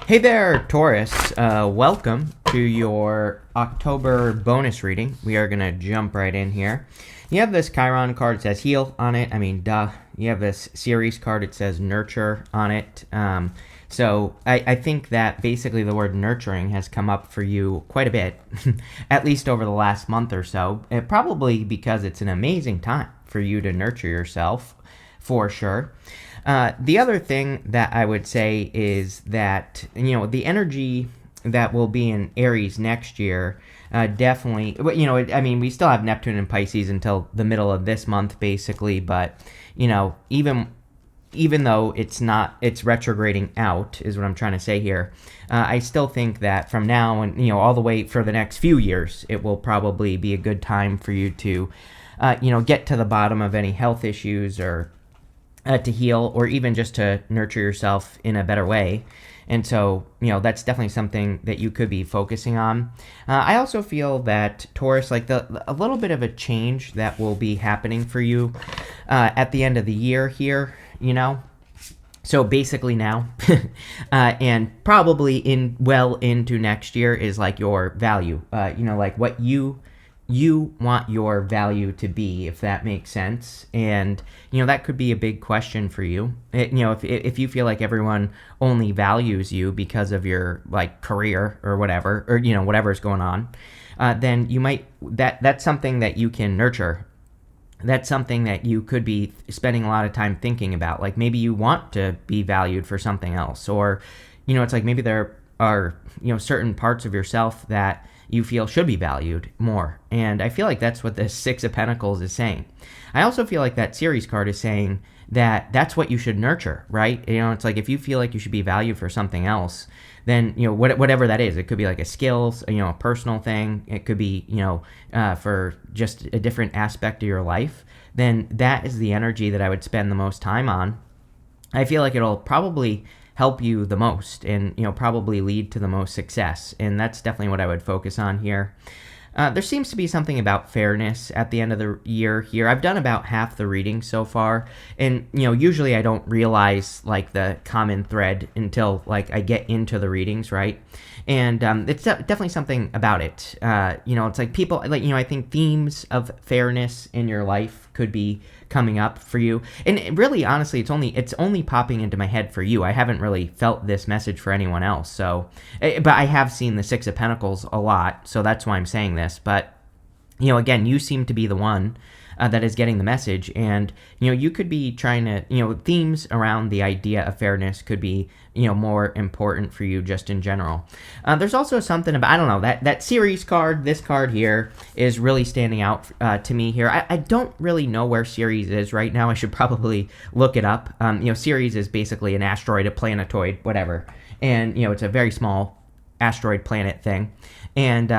Hey there, Taurus. Welcome to your October bonus reading. We are going to jump right in here. You have this Chiron card. It says heal on it. I mean, duh. You have this Ceres card. It says nurture on it. So I think that basically the word nurturing has come up for you quite a bit, at least over the last month or so. Probably because it's an amazing time for you to nurture yourself, for sure. The other thing that I would say is that, the energy that will be in Aries next year, definitely, we still have Neptune and Pisces until the middle of this month, basically, but, even though it's retrograding out, is what I'm trying to say here, I still think that from now and, all the way for the next few years, it will probably be a good time for you to, get to the bottom of any health issues or to heal, or even just to nurture yourself in a better way. And so, that's definitely something that you could be focusing on. I also feel that Taurus, like a little bit of a change that will be happening for you at the end of the year here, So basically now, and probably into next year is like your value, like what you want your value to be, if that makes sense. And, that could be a big question for you. If you feel like everyone only values you because of your like career or whatever, or, whatever's going on, then you might, that's something that you can nurture. That's something that you could be spending a lot of time thinking about. Like maybe you want to be valued for something else, or, it's like maybe there are, certain parts of yourself that you feel should be valued more. And I feel like that's what the Six of Pentacles is saying. I also feel like that Ceres card is saying that that's what you should nurture, right? It's like if you feel like you should be valued for something else, then, whatever that is, it could be like a skills, a personal thing. It could be, for just a different aspect of your life. Then that is the energy that I would spend the most time on. I feel like it'll probably help you the most and, probably lead to the most success. And that's definitely what I would focus on here. There seems to be something about fairness at the end of the year here. I've done about half the reading so far. And, usually I don't realize like the common thread until like I get into the readings, right? And it's definitely something about it. It's like people, like, I think themes of fairness in your life could be coming up for you. And really, honestly, it's only popping into my head for you. I haven't really felt this message for anyone else. So, but I have seen the Six of Pentacles a lot, so that's why I'm saying this. But, again, you seem to be the one that is getting the message, and you could be trying to, themes around the idea of fairness could be, more important for you just in general. There's also something about, I don't know, that Ceres card, this card here is really standing out to me here. I don't really know where Ceres is right now. I should probably look it up. Ceres is basically an asteroid, a planetoid, whatever, and it's a very small asteroid planet thing, and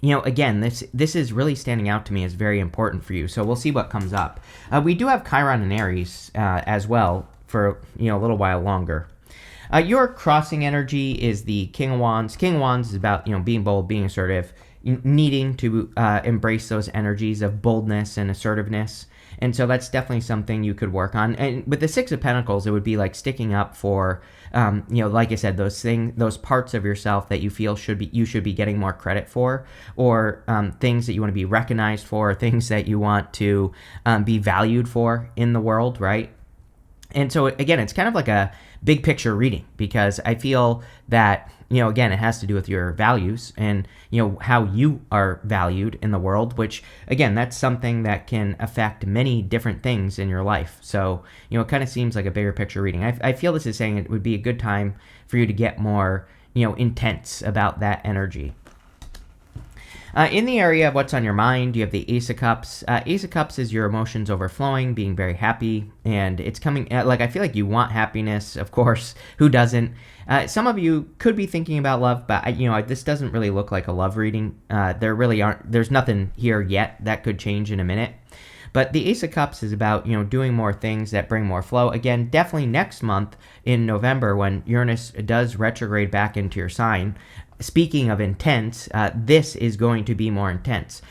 again, this is really standing out to me as very important for you. So we'll see what comes up. We do have Chiron and Aries as well for, a little while longer. Your crossing energy is the King of Wands. King of Wands is about, being bold, being assertive, needing to embrace those energies of boldness and assertiveness. And so that's definitely something you could work on. And with the Six of Pentacles, it would be like sticking up for, like I said, those parts of yourself that you feel you should be getting more credit for, or things that you want to be recognized for, or things that you want to be valued for in the world, right? And so again, it's kind of like a big picture reading, because I feel that, again, it has to do with your values and, how you are valued in the world, which, again, that's something that can affect many different things in your life. So, it kind of seems like a bigger picture reading. I feel this is saying it would be a good time for you to get more, intense about that energy. In the area of what's on your mind, you have the Ace of Cups. Ace of Cups is your emotions overflowing, being very happy, and it's coming, like, I feel like you want happiness, of course, who doesn't? Some of you could be thinking about love, but, this doesn't really look like a love reading. There's nothing here yet. That could change in a minute. But the Ace of Cups is about, doing more things that bring more flow. Again, definitely next month in November, when Uranus does retrograde back into your sign, speaking of intense, this is going to be more intense.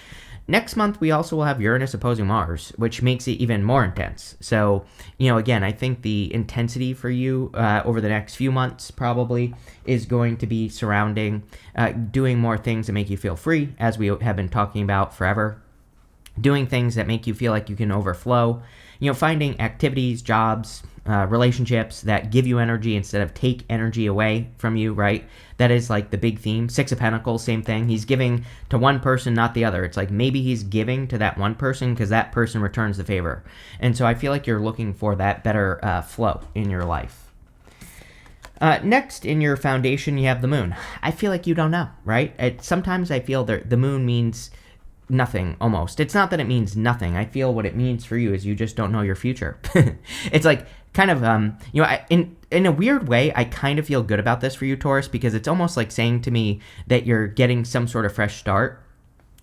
Next month, we also will have Uranus opposing Mars, which makes it even more intense. So, again, I think the intensity for you over the next few months probably is going to be surrounding doing more things that make you feel free, as we have been talking about forever. Doing things that make you feel like you can overflow. Finding activities, jobs, relationships that give you energy instead of take energy away from you, right? That is like the big theme. Six of Pentacles, same thing. He's giving to one person, not the other. It's like maybe he's giving to that one person because that person returns the favor. And so I feel like you're looking for that better flow in your life. Next, in your foundation, you have the moon. I feel like you don't know, right? Sometimes I feel that the moon means nothing, almost. It's not that it means nothing. I feel what it means for you is you just don't know your future. It's like kind of, in a weird way, I kind of feel good about this for you, Taurus, because it's almost like saying to me that you're getting some sort of fresh start.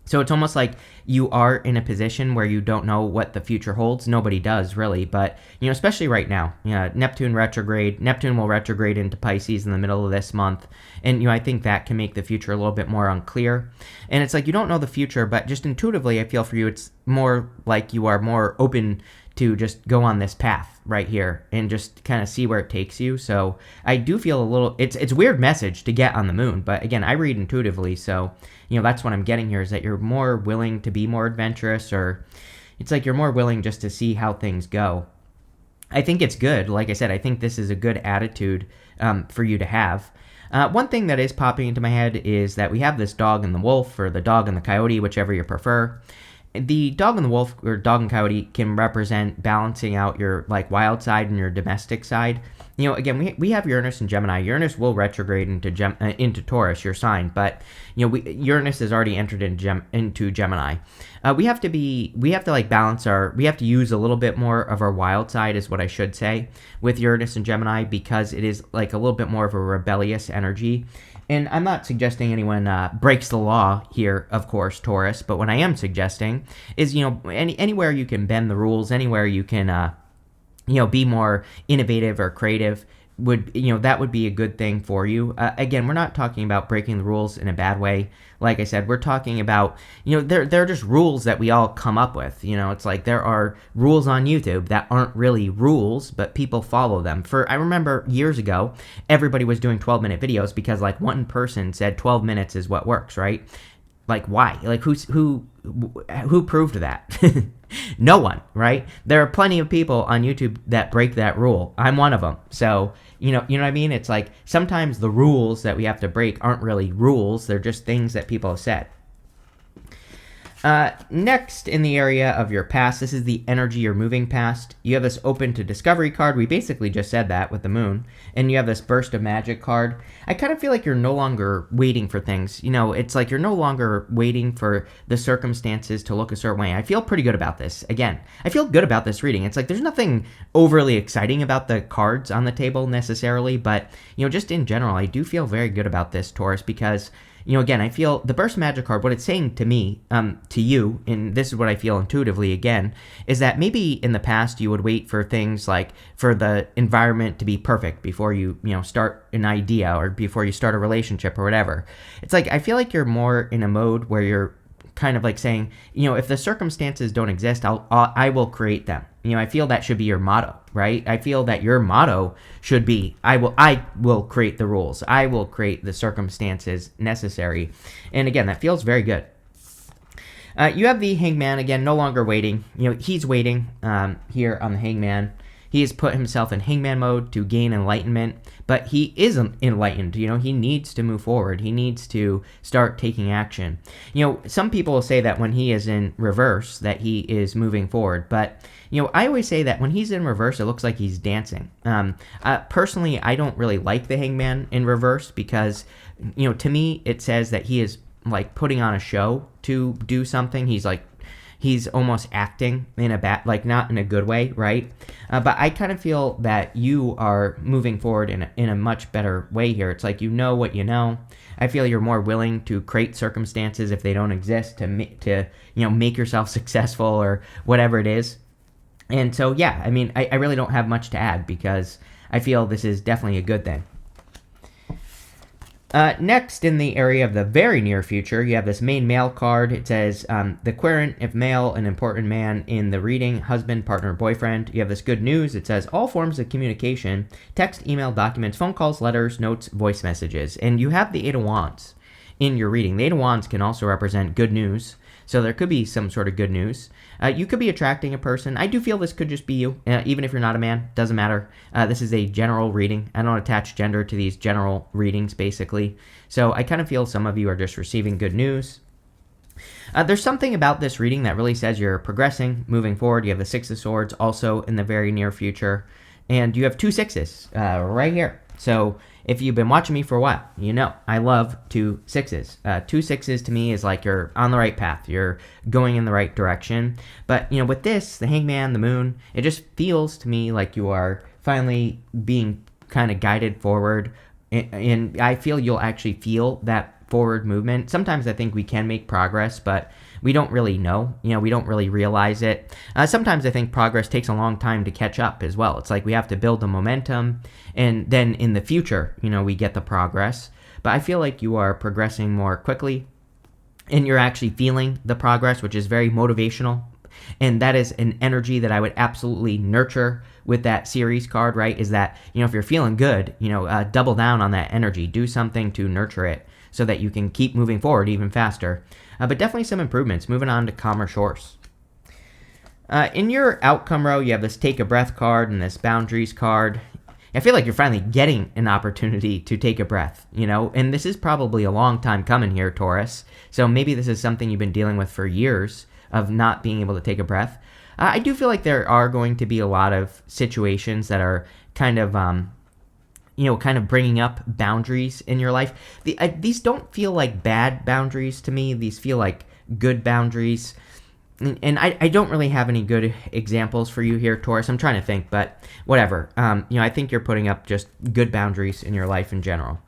So it's almost like you are in a position where you don't know what the future holds. Nobody does, really. But, especially right now, Neptune retrograde. Neptune will retrograde into Pisces in the middle of this month. And, I think that can make the future a little bit more unclear. And it's like you don't know the future, but just intuitively, I feel for you, it's more like you are more open to just go on this path right here and just kind of see where it takes you. So I do feel a little, it's a weird message to get on the moon, but again, I read intuitively. So, that's what I'm getting here is that you're more willing to be more adventurous, or it's like you're more willing just to see how things go. I think it's good. Like I said, I think this is a good attitude for you to have. One thing that is popping into my head is that we have this dog and the wolf, or the dog and the coyote, whichever you prefer. The dog and the wolf, or dog and coyote, can represent balancing out your like wild side and your domestic side. Again, we have Uranus in Gemini. Uranus will retrograde into Taurus, your sign, but Uranus has already entered into Gemini. We have to balance we have to use a little bit more of our wild side, is what I should say, with Uranus and Gemini, because it is like a little bit more of a rebellious energy. And I'm not suggesting anyone breaks the law here, of course, Taurus, but what I am suggesting is, anywhere you can bend the rules, anywhere you can, be more innovative or creative, that would be a good thing for you. Again, we're not talking about breaking the rules in a bad way. Like I said, we're talking about, they're just rules that we all come up with. It's like there are rules on YouTube that aren't really rules, but people follow them. I remember years ago, everybody was doing 12-minute videos because like one person said 12 minutes is what works, right? Like, why? Like, who proved that? No one, right? There are plenty of people on YouTube that break that rule. I'm one of them. So, you know what I mean? It's like sometimes the rules that we have to break aren't really rules. They're just things that people have said. Next, in the area of your past, this is the energy you're moving past. You have this open to discovery card. We basically just said that with the moon. And you have this burst of magic card. I kind of feel like you're no longer waiting for things. It's like you're no longer waiting for the circumstances to look a certain way. I feel pretty good about this. Again, I feel good about this reading. It's like there's nothing overly exciting about the cards on the table necessarily, but, just in general, I do feel very good about this, Taurus, because again, I feel the burst magic card, what it's saying to me, to you, and this is what I feel intuitively again, is that maybe in the past you would wait for things like for the environment to be perfect before you, start an idea or before you start a relationship or whatever. It's like, I feel like you're more in a mode where you're kind of like saying, if the circumstances don't exist, I will create them. I feel that should be your motto, right? I feel that your motto should be, I will create the rules. I will create the circumstances necessary. And again, that feels very good. You have the Hangman, again, no longer waiting. He's waiting here on the Hangman. He has put himself in Hangman mode to gain enlightenment, but he isn't enlightened. He needs to move forward. He needs to start taking action. Some people will say that when he is in reverse, that he is moving forward, but I always say that when he's in reverse, it looks like he's dancing. Personally, I don't really like the Hangman in reverse because, to me, it says that he is like putting on a show to do something. He's almost acting in not in a good way, right? But I kind of feel that you are moving forward in a much better way here. It's like you know what you know. I feel you're more willing to create circumstances if they don't exist to make yourself successful or whatever it is. And so, yeah, I mean, I really don't have much to add because I feel this is definitely a good thing. Next, in the area of the very near future, you have this main male card. It says, the querent, if male, an important man in the reading, husband, partner, boyfriend. You have this good news. It says, all forms of communication, text, email, documents, phone calls, letters, notes, voice messages. And you have the Eight of Wands in your reading. The Eight of Wands can also represent good news. So there could be some sort of good news. You could be attracting a person. I do feel this could just be you, even if you're not a man. Doesn't matter. This is a general reading. I don't attach gender to these general readings, basically. So I kind of feel some of you are just receiving good news. There's something about this reading that really says you're progressing, moving forward. You have the Six of Swords also in the very near future. And you have two sixes right here. So if you've been watching me for a while, you know I love two sixes. Two sixes to me is like you're on the right path. You're going in the right direction. But, you know, with this, the Hangman, the Moon, it just feels to me like you are finally being kind of guided forward. And I feel you'll actually feel that forward movement. Sometimes I think we can make progress, but we don't really know. You know, we don't really realize it. Sometimes I think progress takes a long time to catch up as well. It's like we have to build the momentum, and then in the future, you know, we get the progress. But I feel like you are progressing more quickly, and you're actually feeling the progress, which is very motivational. And that is an energy that I would absolutely nurture with that series card, right? Is that, you know, if you're feeling good, you know, double down on that energy. Do something to nurture it so that you can keep moving forward even faster. But definitely some improvements. Moving on to calmer shores. In your outcome row, you have this take a breath card and this boundaries card. I feel like you're finally getting an opportunity to take a breath, you know, and this is probably a long time coming here, Taurus. So maybe this is something you've been dealing with for years of not being able to take a breath. I do feel like there are going to be a lot of situations that are kind of, you know, kind of bringing up boundaries in your life. These don't feel like bad boundaries to me. These feel like good boundaries. And I don't really have any good examples for you here, Taurus. I'm trying to think, but whatever. You know, I think you're putting up just good boundaries in your life in general.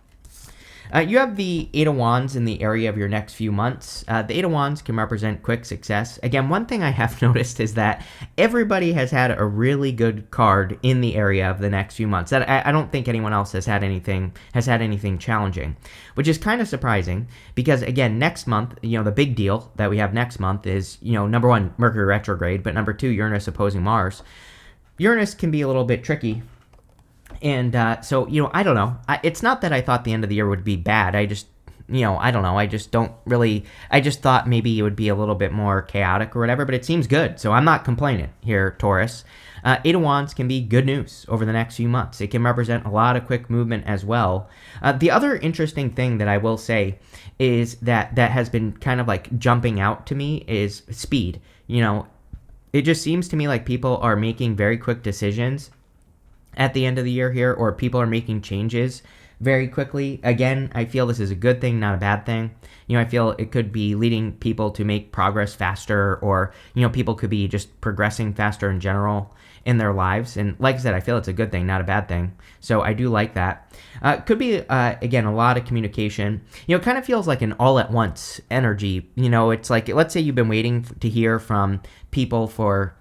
You have the Eight of Wands in the area of your next few months. The Eight of Wands can represent quick success. Again, one thing I have noticed is that everybody has had a really good card in the area of the next few months. That I don't think anyone else has had anything challenging, which is kind of surprising because, again, next month, you know, the big deal that we have next month is, you know, number one, Mercury retrograde, but number two, Uranus opposing Mars. Uranus can be a little bit tricky. And so, you know, I don't know. It's not that I thought the end of the year would be bad. I just, you know, I don't know. I just thought maybe it would be a little bit more chaotic or whatever, but it seems good. So I'm not complaining here, Taurus. Eight of Wands can be good news over the next few months. It can represent a lot of quick movement as well. The other interesting thing that I will say is that has been kind of like jumping out to me is speed. You know, it just seems to me like people are making very quick decisions at the end of the year here, or people are making changes very quickly. Again, I feel this is a good thing, not a bad thing. You know, I feel it could be leading people to make progress faster, or, you know, people could be just progressing faster in general in their lives. And like I said, I feel it's a good thing, not a bad thing. So I do like that. Could be, again, a lot of communication. You know, it kind of feels like an all-at-once energy. You know, it's like, let's say you've been waiting to hear from people for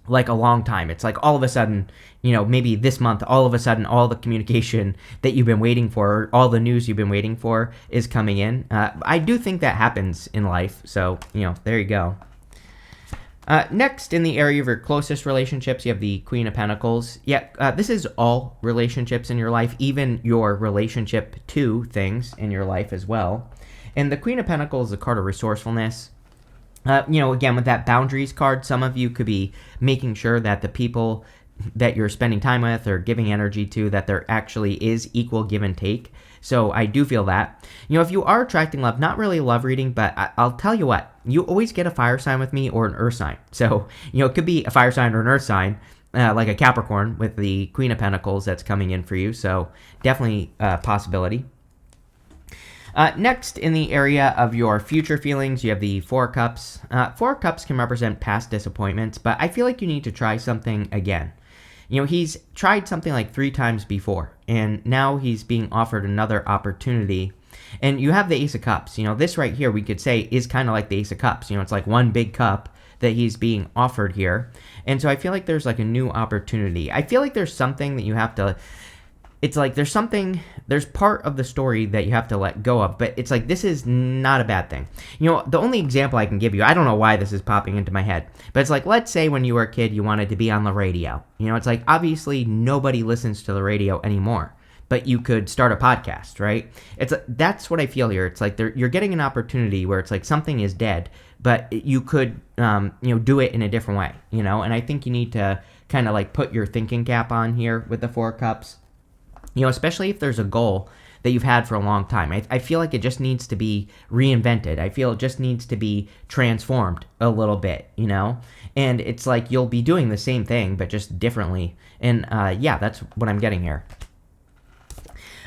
like a long time. It's like all of a sudden, you know, maybe this month, all of a sudden, all the communication that you've been waiting for, all the news you've been waiting for is coming in. I do think that happens in life. So, you know, there you go. Next, in the area of your closest relationships, you have the Queen of Pentacles. Yeah, this is all relationships in your life, even your relationship to things in your life as well. And the Queen of Pentacles is a card of resourcefulness. You know, again, with that boundaries card, some of you could be making sure that the people that you're spending time with or giving energy to, that there actually is equal give and take. So I do feel that. You know, if you are attracting love, not really love reading, but I'll tell you what, you always get a fire sign with me or an earth sign. So, you know, it could be a fire sign or an earth sign, like a Capricorn with the Queen of Pentacles that's coming in for you. So definitely a possibility. Next, in the area of your future feelings, you have the Four of Cups. Four of Cups can represent past disappointments, but I feel like you need to try something again. You know, he's tried something like 3 times before, and now he's being offered another opportunity. And you have the Ace of Cups. You know, this right here, we could say, is kind of like the Ace of Cups. You know, it's like one big cup that he's being offered here. And so I feel like there's like a new opportunity. I feel like there's something that you have to it's like there's part of the story that you have to let go of, but it's like this is not a bad thing. The only example I can give you, I don't know why this is popping into my head, but it's like, let's say when you were a kid, you wanted to be on the radio. It's like, obviously nobody listens to the radio anymore, but you could start a podcast, right? That's what I feel here. It's like you're getting an opportunity where it's like something is dead, but you could, do it in a different way, and I think you need to kind of like put your thinking cap on here with the Four Cups. Especially if there's a goal that you've had for a long time. I feel like it just needs to be reinvented. I feel it just needs to be transformed a little bit, And it's like you'll be doing the same thing, but just differently. And that's what I'm getting here.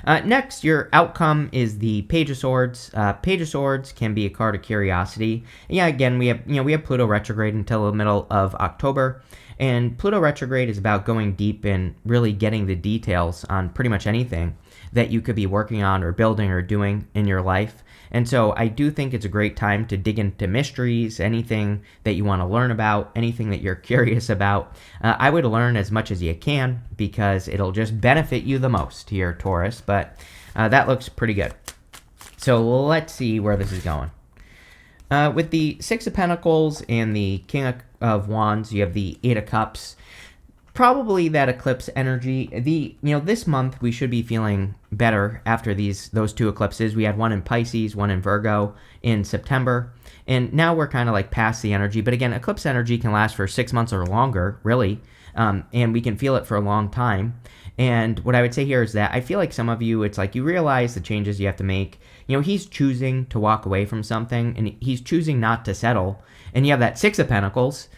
Next, your outcome is the Page of Swords. Page of Swords can be a card of curiosity. And again, we have Pluto retrograde until the middle of October. And Pluto retrograde is about going deep and really getting the details on pretty much anything that you could be working on or building or doing in your life. And so I do think it's a great time to dig into mysteries, anything that you want to learn about, anything that you're curious about. I would learn as much as you can because it'll just benefit you the most here, Taurus. But that looks pretty good. So let's see where this is going. With the Six of Pentacles and the King of Wands, you have the Eight of Cups. Probably that eclipse energy. This month we should be feeling better after those two eclipses. We had one in Pisces, one in Virgo in September, and now we're kind of like past the energy. But again, eclipse energy can last for 6 months or longer, really, and we can feel it for a long time. And what I would say here is that I feel like some of you, it's like you realize the changes you have to make. He's choosing to walk away from something, and he's choosing not to settle. And you have that Six of Pentacles.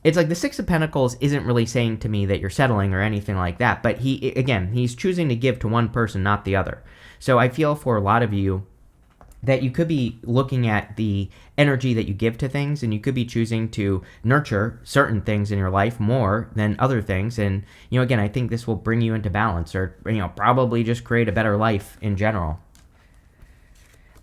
It's like the Six of Pentacles isn't really saying to me that you're settling or anything like that. But he's choosing to give to one person, not the other. So I feel for a lot of you that you could be looking at the energy that you give to things, and you could be choosing to nurture certain things in your life more than other things. And, again, I think this will bring you into balance or, probably just create a better life in general.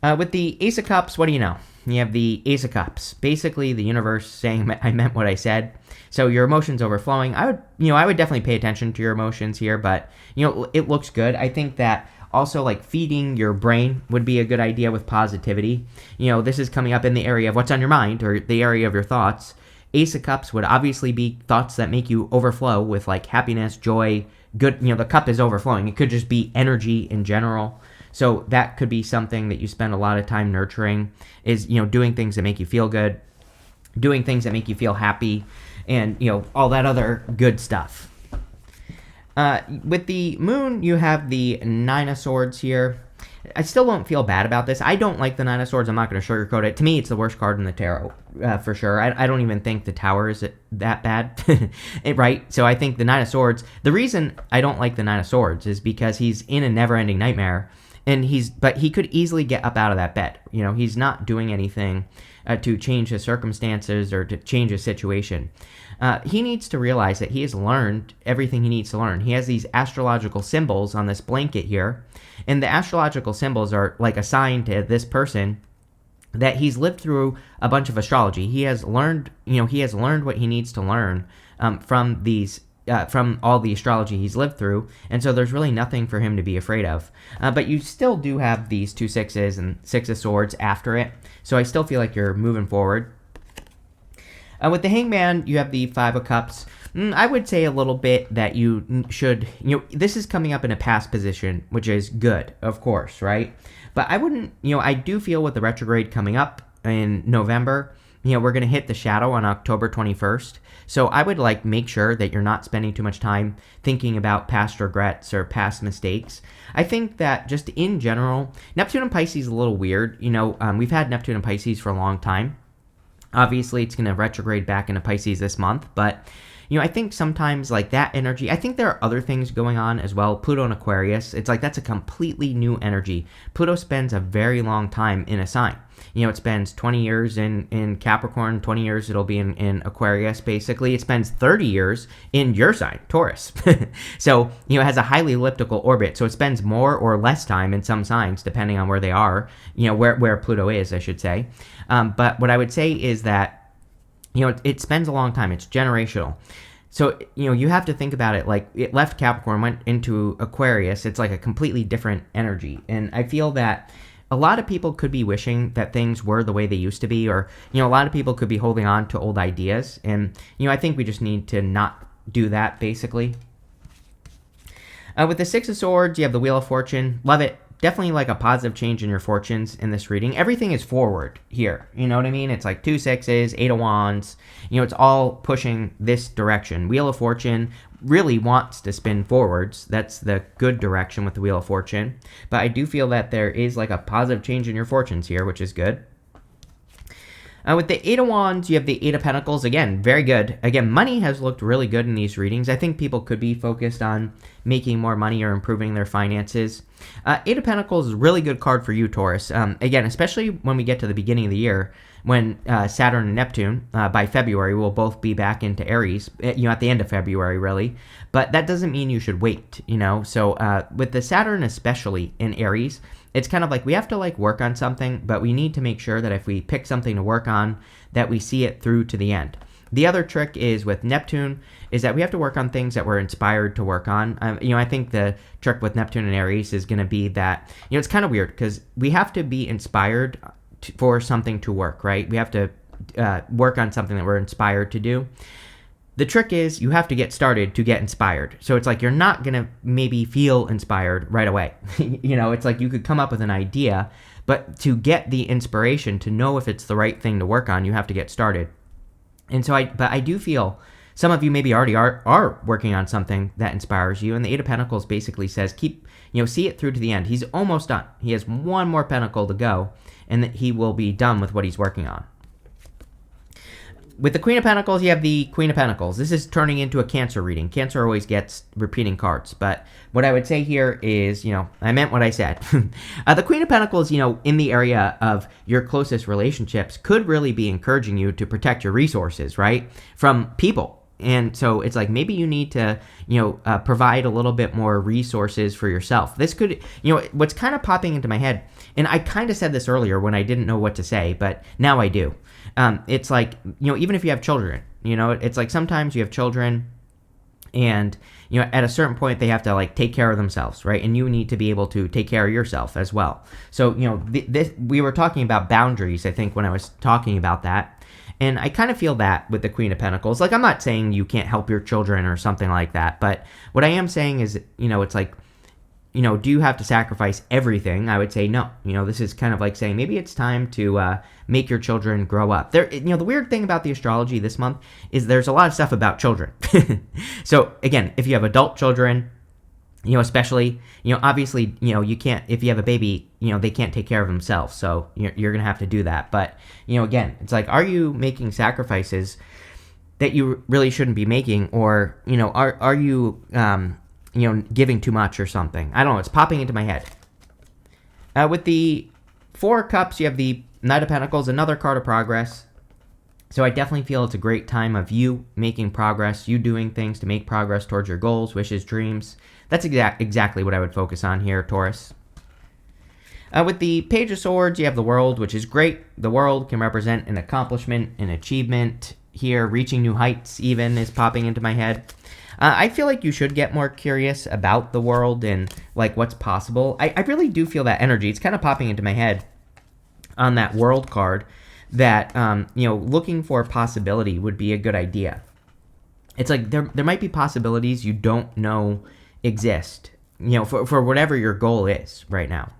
With the Ace of Cups, what do you know? You have the Ace of Cups. Basically, the universe saying I meant what I said. So your emotions overflowing. I would definitely pay attention to your emotions here, but, it looks good. I think that also, like, feeding your brain would be a good idea with positivity. This is coming up in the area of what's on your mind or the area of your thoughts. Ace of Cups would obviously be thoughts that make you overflow with, like, happiness, joy, good. The cup is overflowing. It could just be energy in general. So that could be something that you spend a lot of time nurturing is, doing things that make you feel good, doing things that make you feel happy, and, all that other good stuff. With the Moon, you have the Nine of Swords here. I still don't feel bad about this. I don't like the Nine of Swords. I'm not going to sugarcoat it. To me, it's the worst card in the tarot, for sure. I don't even think the Tower is that bad, right? So I think the Nine of Swords, the reason I don't like the Nine of Swords is because he's in a never-ending nightmare, but he could easily get up out of that bed. He's not doing anything to change his circumstances or to change his situation. He needs to realize that he has learned everything he needs to learn. He has these astrological symbols on this blanket here, and the astrological symbols are like a sign to this person that he's lived through a bunch of astrology. He has learned, what he needs to learn from these. From all the astrology he's lived through, and so there's really nothing for him to be afraid of. But you still do have these two sixes and Six of Swords after it, so I still feel like you're moving forward. With the Hangman, you have the Five of Cups. I would say a little bit that you should, this is coming up in a past position, which is good, of course, right? But I wouldn't, I do feel with the retrograde coming up in November, we're going to hit the shadow on October 21st. So I would make sure that you're not spending too much time thinking about past regrets or past mistakes. I think that just in general, Neptune and Pisces is a little weird. We've had Neptune and Pisces for a long time. Obviously, it's going to retrograde back into Pisces this month, but I think sometimes that energy, I think there are other things going on as well. Pluto and Aquarius, it's that's a completely new energy. Pluto spends a very long time in a sign. It spends 20 years in Capricorn, 20 years it'll be in Aquarius, basically. It spends 30 years in your sign, Taurus. So, it has a highly elliptical orbit, so it spends more or less time in some signs, depending on where they are, where Pluto is, I should say. But what I would say is that, it spends a long time. It's generational. So, you have to think about it like it left Capricorn, went into Aquarius. It's like a completely different energy. And I feel that a lot of people could be wishing that things were the way they used to be, or, a lot of people could be holding on to old ideas. And, I think we just need to not do that, basically. With the Six of Swords, you have the Wheel of Fortune. Love it. Definitely like a positive change in your fortunes in this reading. Everything is forward here. You know what I mean? It's like 2 sixes, 8 of Wands. It's all pushing this direction. Wheel of Fortune really wants to spin forwards. That's the good direction with the Wheel of Fortune. But I do feel that there is like a positive change in your fortunes here, which is good. With the 8 of Wands, you have the 8 of Pentacles. Again, very good. Again, money has looked really good in these readings. I think people could be focused on making more money or improving their finances. 8 of Pentacles is a really good card for you, Taurus. Again, especially when we get to the beginning of the year, when Saturn and Neptune, by February, will both be back into Aries, at the end of February, really. But that doesn't mean you should wait, So with the Saturn especially in Aries, it's kind of like we have to work on something, but we need to make sure that if we pick something to work on, that we see it through to the end. The other trick is with Neptune is that we have to work on things that we're inspired to work on. I think the trick with Neptune and Aries is going to be that, it's kind of weird because we have to be inspired for something to work, right? We have to work on something that we're inspired to do. The trick is you have to get started to get inspired. So it's like you're not going to maybe feel inspired right away. It's like you could come up with an idea, but to get the inspiration to know if it's the right thing to work on, you have to get started. And so I do feel some of you maybe already are working on something that inspires you. And the 8 of Pentacles basically says see it through to the end. He's almost done. He has one more pentacle to go, and that he will be done with what he's working on. With the Queen of Pentacles, you have the Queen of Pentacles. This is turning into a Cancer reading. Cancer always gets repeating cards. But what I would say here is, I meant what I said. The Queen of Pentacles, in the area of your closest relationships, could really be encouraging you to protect your resources, right? From people. And so it's like maybe you need to, provide a little bit more resources for yourself. This could, what's kind of popping into my head, and I kind of said this earlier when I didn't know what to say, but now I do. It's like, even if you have children, it's like sometimes you have children and, at a certain point they have to take care of themselves, right? And you need to be able to take care of yourself as well. So, we were talking about boundaries, I think, when I was talking about that. And I kind of feel that with the Queen of Pentacles. I'm not saying you can't help your children or something like that. But what I am saying is, it's like, do you have to sacrifice everything? I would say no. This is kind of like saying maybe it's time to make your children grow up. The weird thing about the astrology this month is there's a lot of stuff about children. So again, if you have adult children, especially, obviously, you can't, if you have a baby, they can't take care of themselves. So you're going to have to do that. But, again, it's like, are you making sacrifices that you really shouldn't be making? Or, are you, giving too much or something? I don't know. It's popping into my head. With the 4 of Cups, you have the Knight of Pentacles, another card of progress. So I definitely feel it's a great time of you making progress, you doing things to make progress towards your goals, wishes, dreams. That's exactly what I would focus on here, Taurus. With the Page of Swords, you have the World, which is great. The World can represent an accomplishment, an achievement here. Reaching new heights even is popping into my head. I feel like you should get more curious about the world and what's possible. I really do feel that energy. It's kind of popping into my head on that World card that, looking for possibility would be a good idea. It's like there might be possibilities you don't know exist, for whatever your goal is right now.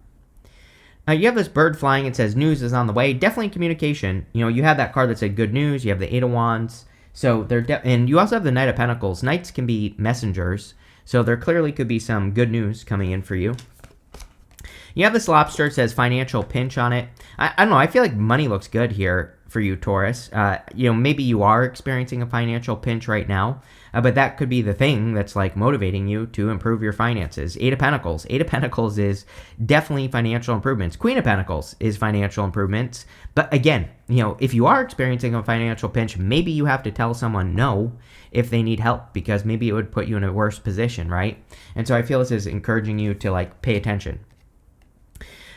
You have this bird flying. It says news is on the way. Definitely communication. You have that card that said good news. You have the 8 of Wands. So and you also have the Knight of Pentacles. Knights can be messengers. So there clearly could be some good news coming in for you. You have this lobster. It says financial pinch on it. I don't know. I feel like money looks good here for you, Taurus. Maybe you are experiencing a financial pinch right now, but that could be the thing that's motivating you to improve your finances. 8 of Pentacles. 8 of Pentacles is definitely financial improvements. Queen of Pentacles is financial improvements. But again, if you are experiencing a financial pinch, maybe you have to tell someone no if they need help, because maybe it would put you in a worse position, right? And so I feel this is encouraging you to pay attention.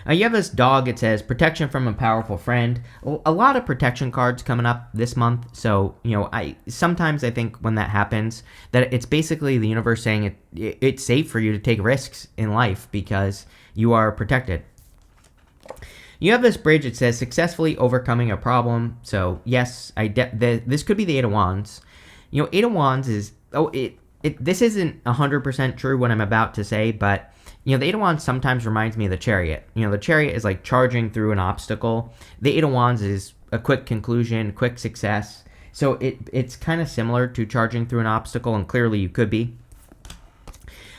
You have this dog. It says protection from a powerful friend. A lot of protection cards coming up this month. So, I think when that happens, that it's basically the universe saying it's safe for you to take risks in life because you are protected. You have this bridge. It says successfully overcoming a problem. So yes, this could be the Eight of Wands. Eight of Wands is this isn't 100% true what I'm about to say, but the Eight of Wands sometimes reminds me of the Chariot. The Chariot is like charging through an obstacle. The Eight of Wands is a quick conclusion, quick success. So it's kind of similar to charging through an obstacle, and clearly you could be.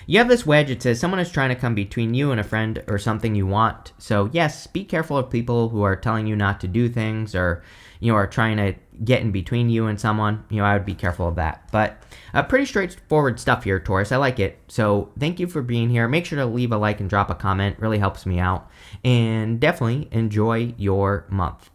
You have this wedge. It says someone is trying to come between you and a friend or something you want. So yes, be careful of people who are telling you not to do things or, are trying to get in between you and someone. I would be careful of that. But pretty straightforward stuff here, Taurus. I like it. So thank you for being here. Make sure to leave a like and drop a comment. Really helps me out. And definitely enjoy your month.